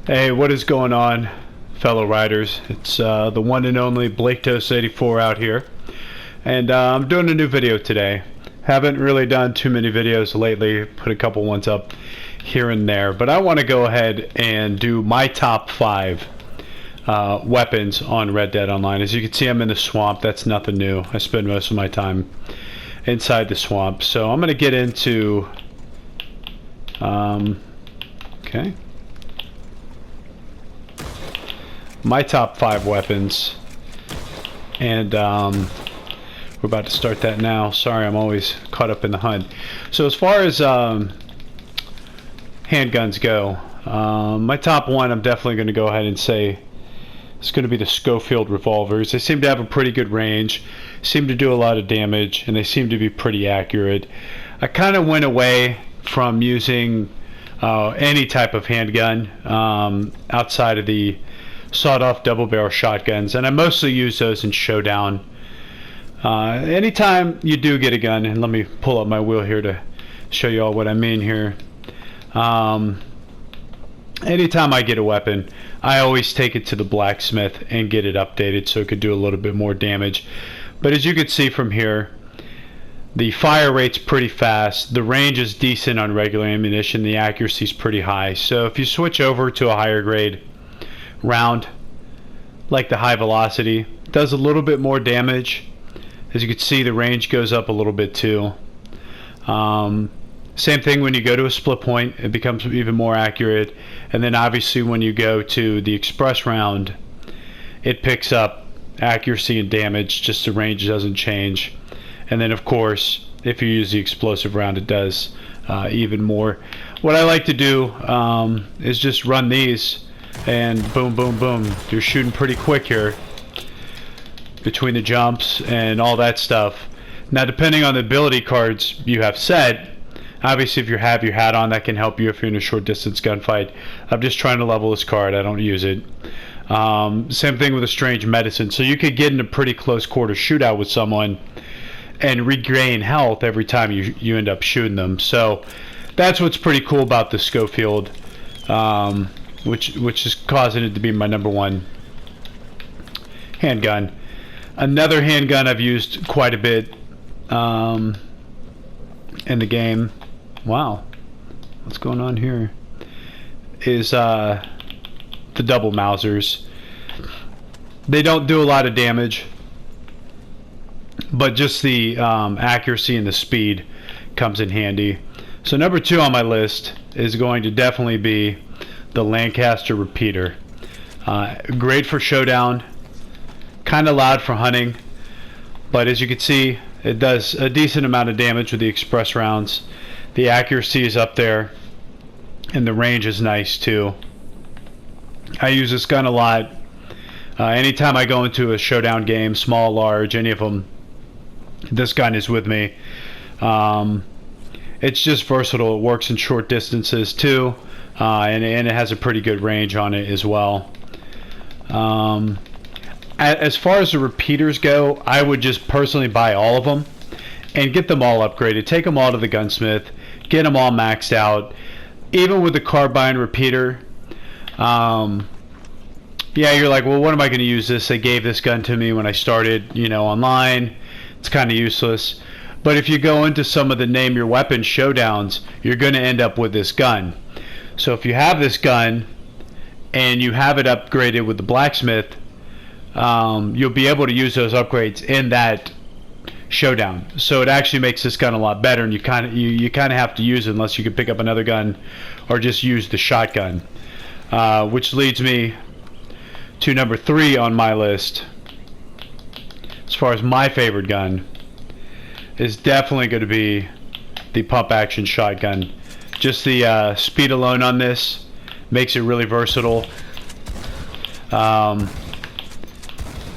Hey, what is going on, fellow riders? It's the one and only Blaketos84 out here, and I'm doing a new video today. Haven't really done too many videos lately, put a couple ones up here and there, but I want to go ahead and do my top 5 weapons on Red Dead Online. As you can see, I'm in the swamp. That's nothing new. I spend most of my time inside the swamp, so I'm going to get into okay, my top 5 weapons, and we're about to start that now. Sorry, I'm always caught up in the hunt. So as far as handguns go, my top one, I'm definitely going to go ahead and say it's going to be the Schofield Revolvers. They seem to have a pretty good range, seem to do a lot of damage, and they seem to be pretty accurate. I kind of went away from using any type of handgun outside of the sawed-off double-barrel shotguns, and I mostly use those in Showdown. Anytime you do get a gun, and let me pull up my wheel here to show you all what I mean here. Anytime I get a weapon, I always take it to the blacksmith and get it updated so it could do a little bit more damage. But as you can see from here, the fire rate's pretty fast, the range is decent on regular ammunition, the accuracy's pretty high. So if you switch over to a higher grade round, like the high velocity, it does a little bit more damage. As you can see, the range goes up a little bit too. Same thing when you go to a split point, it becomes even more accurate. And then obviously when you go to the express round, it picks up accuracy and damage, just the range doesn't change. And then of course, if you use the explosive round, it does even more. What I like to do is just run these and boom, boom, boom. You're shooting pretty quick here between the jumps and all that stuff. Now, depending on the ability cards you have set, obviously if you have your hat on, that can help you if you're in a short distance gunfight. I'm just trying to level this card. I don't use it. Same thing with a strange medicine. So you could get in a pretty close quarter shootout with someone and regain health every time you end up shooting them. So that's what's pretty cool about the Schofield, which is causing it to be my #1 handgun. Another handgun I've used quite a bit in the game, wow, what's going on here, is the double Mausers. They don't do a lot of damage, but just the accuracy and the speed comes in handy. So #2 on my list is going to definitely be the Lancaster Repeater. Great for Showdown, kind of loud for hunting, but as you can see, it does a decent amount of damage with the express rounds. The accuracy is up there, and the range is nice too. I use this gun a lot. Anytime I go into a Showdown game, small, large, any of them, this gun is with me. It's just versatile. It works in short distances too, and it has a pretty good range on it as well. As far as the repeaters go, I would just personally buy all of them and get them all upgraded. Take them all to the gunsmith, get them all maxed out. Even with the carbine repeater, yeah, you're like, well, what am I going to use this? They gave this gun to me when I started, online. It's kind of useless. But if you go into some of the name your weapon showdowns, you're going to end up with this gun. So if you have this gun and you have it upgraded with the blacksmith, you'll be able to use those upgrades in that Showdown. So it actually makes this gun a lot better, and you kind of have to use it unless you can pick up another gun or just use the shotgun. Which leads me to #3 on my list. As far as my favorite gun, is definitely going to be the pump action shotgun. Just the speed alone on this makes it really versatile.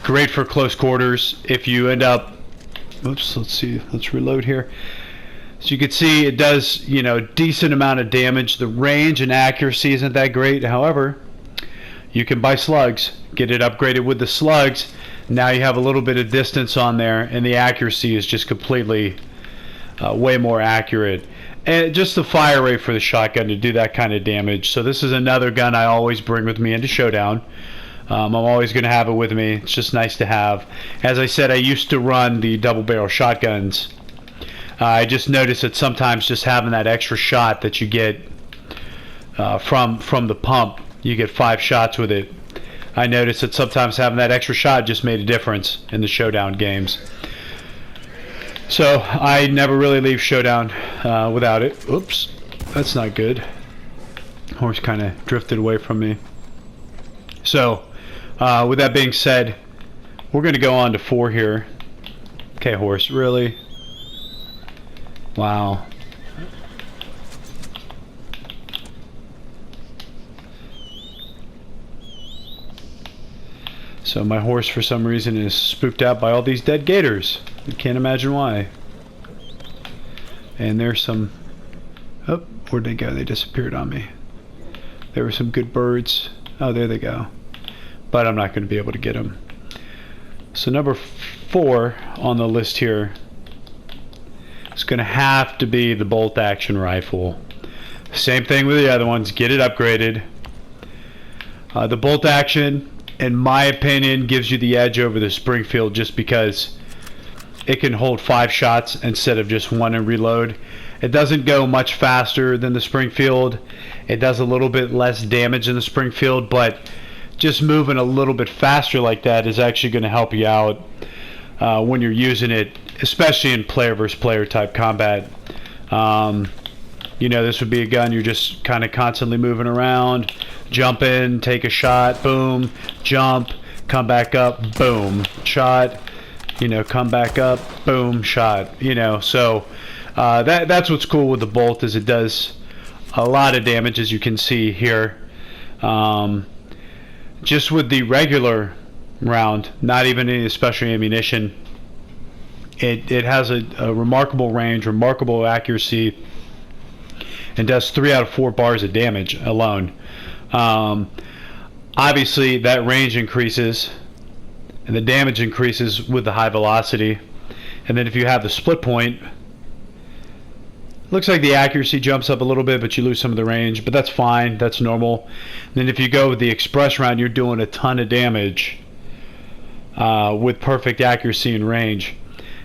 Great for close quarters. If you end up, oops, let's see, let's reload here. So you can see it does, decent amount of damage. The range and accuracy isn't that great. However, you can buy slugs, get it upgraded with the slugs. Now you have a little bit of distance on there, and the accuracy is just completely way more accurate. And just the fire rate for the shotgun to do that kind of damage. So this is another gun I always bring with me into Showdown. I'm always going to have it with me. It's just nice to have. As I said, I used to run the double barrel shotguns. I just noticed that sometimes just having that extra shot that you get from the pump, you get 5 shots with it. I noticed that sometimes having that extra shot just made a difference in the Showdown games. So I never really leave Showdown without it. Oops, that's not good. Horse kind of drifted away from me. So with that being said, we're going to go on to 4 here. Okay, horse, really? Wow. So my horse, for some reason, is spooked out by all these dead gators. I can't imagine why. And there's some... Oh, where'd they go? They disappeared on me. There were some good birds. Oh, there they go. But I'm not going to be able to get them. So number 4 on the list here is going to have to be the bolt action rifle. Same thing with the other ones. Get it upgraded. The bolt action, in my opinion, gives you the edge over the Springfield just because it can hold 5 shots instead of just 1 and reload. It doesn't go much faster than the Springfield. It does a little bit less damage than the Springfield, but just moving a little bit faster like that is actually going to help you out when you're using it, especially in player versus player type combat. You know, this would be a gun you're just kind of constantly moving around, jump in, take a shot, boom, jump, come back up, boom, shot, you know, come back up, boom, shot, you know. So that's what's cool with the bolt, is it does a lot of damage, as you can see here. Just with the regular round, not even any special ammunition, it has a remarkable range, remarkable accuracy, and does 3 out of 4 bars of damage alone. Obviously that range increases and the damage increases with the high velocity, and then if you have the split point, looks like the accuracy jumps up a little bit, but you lose some of the range, but that's fine, that's normal. And then if you go with the express round, you're doing a ton of damage with perfect accuracy and range.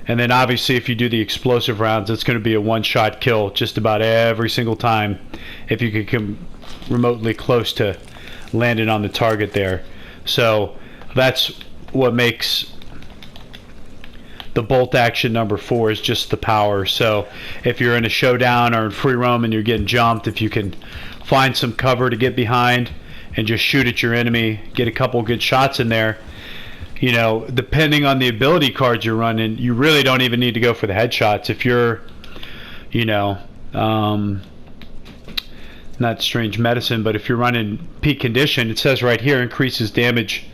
And then obviously if you do the explosive rounds, it's going to be a one-shot kill just about every single time if you can come remotely close to landing on the target there. So that's what makes the bolt action number 4, is just the power. So if you're in a showdown or in free roam and you're getting jumped, if you can find some cover to get behind and just shoot at your enemy, get a couple good shots in there, you know, depending on the ability cards you're running, you really don't even need to go for the headshots. If you're, you know, not strange medicine, but if you're running peak condition, it says right here, increases damage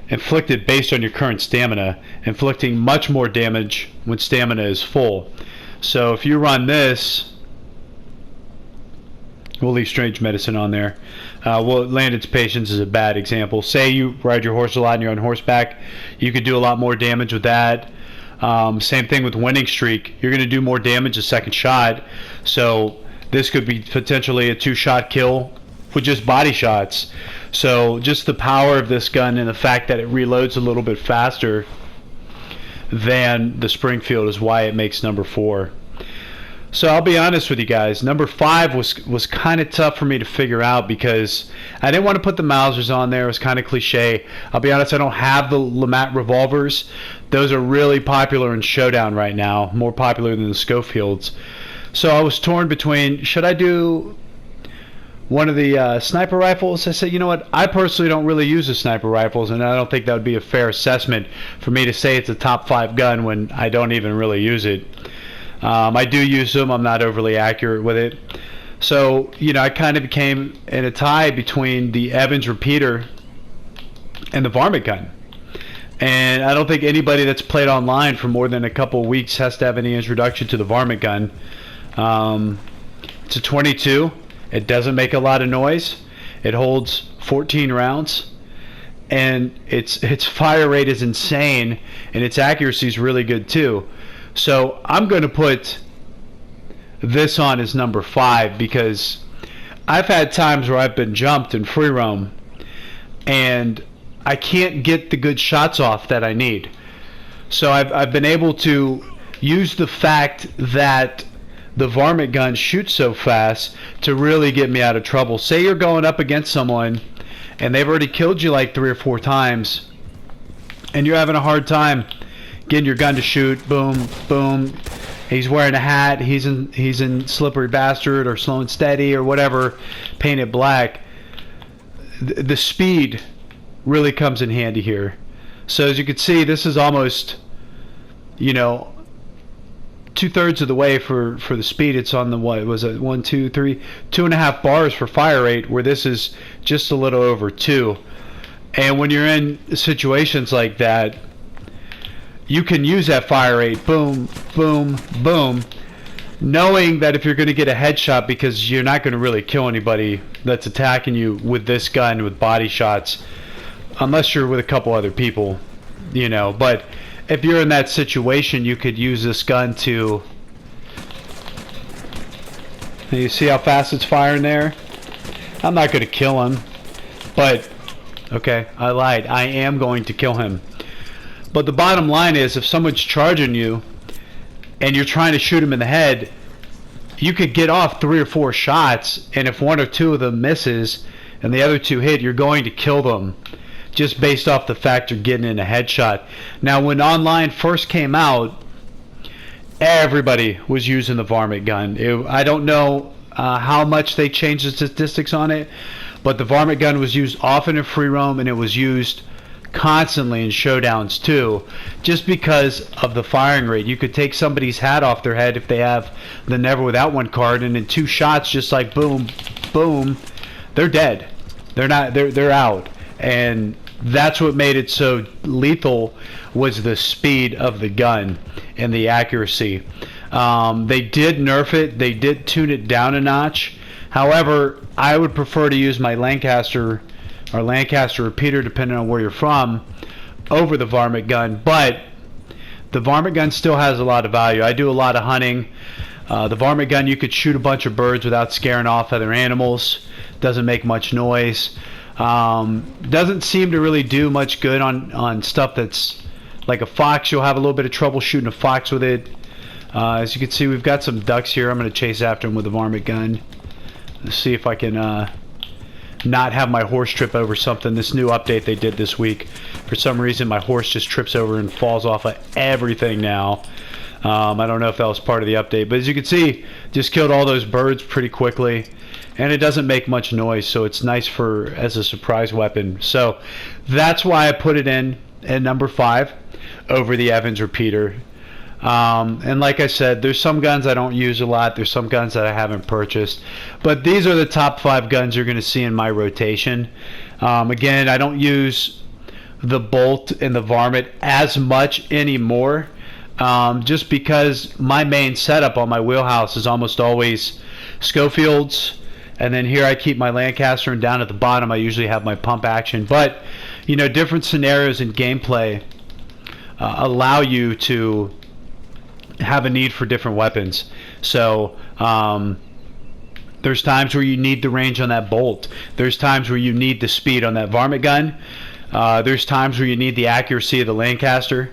inflicted based on your current stamina, inflicting much more damage when stamina is full. So if you run this, we'll leave strange medicine on there. Well, Landed's patience is a bad example. Say you ride your horse a lot and you're on horseback, you could do a lot more damage with that. Same thing with winning streak. You're going to do more damage a second shot. So this could be potentially a 2-shot kill with just body shots. So just the power of this gun and the fact that it reloads a little bit faster than the Springfield is why it makes number 4. So I'll be honest with you guys, number 5 was kind of tough for me to figure out because I didn't want to put the Mausers on there. It was kind of cliche. I'll be honest, I don't have the Lancaster Revolvers. Those are really popular in Showdown right now, more popular than the Schofields. So I was torn between, should I do one of the sniper rifles? I said, you know what, I personally don't really use the sniper rifles, and I don't think that would be a fair assessment for me to say it's a top 5 gun when I don't even really use it. I do use them. I'm not overly accurate with it. So, you know, I kind of became in a tie between the Evans Repeater and the Varmint Gun. And I don't think anybody that's played online for more than a couple of weeks has to have any introduction to the Varmint Gun. It's a 22. It doesn't make a lot of noise. It holds 14 rounds. And its fire rate is insane, and its accuracy is really good too. So I'm going to put this on as number 5, because I've had times where I've been jumped in free roam and I can't get the good shots off that I need. So I've been able to use the fact that the Varmint Gun shoots so fast to really get me out of trouble. Say you're going up against someone and they've already killed you like 3 or 4 times and you're having a hard time getting your gun to shoot. Boom, boom. He's wearing a hat. He's in Slippery Bastard or Slow and Steady or whatever, painted black. The speed really comes in handy here. So as you can see, this is almost, you know, 2/3 of the way for the speed. It's on the, what was it, 1, 2, 3, 2.5 bars for fire rate, where this is just a little over 2. And when you're in situations like that, you can use that fire rate, boom, boom, boom, knowing that if you're going to get a headshot, because you're not going to really kill anybody that's attacking you with this gun with body shots, unless you're with a couple other people, you know. But if you're in that situation, you could use this gun to, you see how fast it's firing there? I'm not going to kill him, but okay, I lied. I am going to kill him. But the bottom line is, if someone's charging you and you're trying to shoot him in the head, you could get off 3 or 4 shots, and if 1 or 2 of them misses and the other 2 hit, you're going to kill them just based off the fact you're getting in a headshot. Now, when online first came out, everybody was using the Varmint Gun. I don't know how much they changed the statistics on it, but the Varmint Gun was used often in free roam, and it was used constantly in showdowns too, just because of the firing rate. You could take somebody's hat off their head if they have the Never Without One card, and in 2 shots, just like boom, boom, they're dead. They're out. And that's what made it so lethal, was the speed of the gun and the accuracy. They did nerf it. They did tune it down a notch. However, I would prefer to use my Lancaster or Lancaster Repeater, depending on where you're from, over the Varmint Gun. But the Varmint Gun still has a lot of value. I do a lot of hunting. The Varmint Gun, you could shoot a bunch of birds without scaring off other animals. Doesn't make much noise. Doesn't seem to really do much good on stuff that's like a fox. You'll have a little bit of trouble shooting a fox with it. As you can see, we've got some ducks here. I'm going to chase after them with the Varmint Gun. Let's see if I can not have my horse trip over something. This new update they did this week, for some reason my horse just trips over and falls off of everything now. I don't know if that was part of the update, but as you can see, just killed all those birds pretty quickly, and it doesn't make much noise, so it's nice as a surprise weapon. So that's why I put it in at number 5 over the Evans Repeater. And like I said, there's some guns I don't use a lot. There's some guns that I haven't purchased. But these are the top 5 guns you're going to see in my rotation. Again, I don't use the Bolt and the Varmint as much anymore, just because my main setup on my wheelhouse is almost always Schofield's. And then here I keep my Lancaster, and down at the bottom I usually have my pump action. But, you know, different scenarios in gameplay allow you to have a need for different weapons. So there's times where you need the range on that Bolt. There's times where you need the speed on that Varmint Gun. There's times where you need the accuracy of the Lancaster,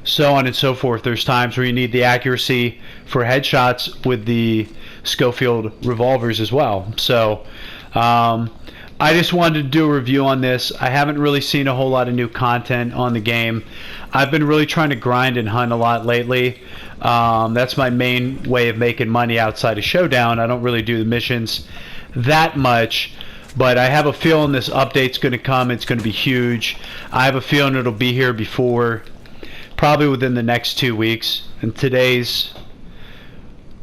so on and so forth. There's times where you need the accuracy for headshots with the Schofield Revolvers as well. So I just wanted to do a review on this. I haven't really seen a whole lot of new content on the game. I've been really trying to grind and hunt a lot lately. That's my main way of making money outside of Showdown. I don't really do the missions that much, but I have a feeling this update's going to come. It's going to be huge. I have a feeling it'll be here before, probably within the next 2 weeks. And today's,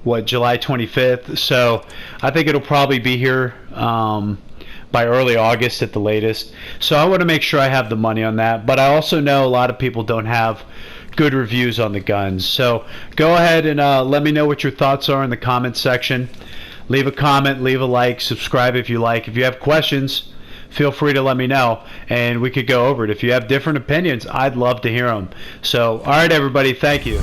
what, July 25th? So I think it'll probably be here by early August at the latest. So I want to make sure I have the money on that. But I also know a lot of people don't have good reviews on the guns. So go ahead and let me know what your thoughts are in the comments section. Leave a comment, leave a like, subscribe if you like. If you have questions, feel free to let me know, and we could go over it. If you have different opinions, I'd love to hear them. So, all right, everybody, thank you.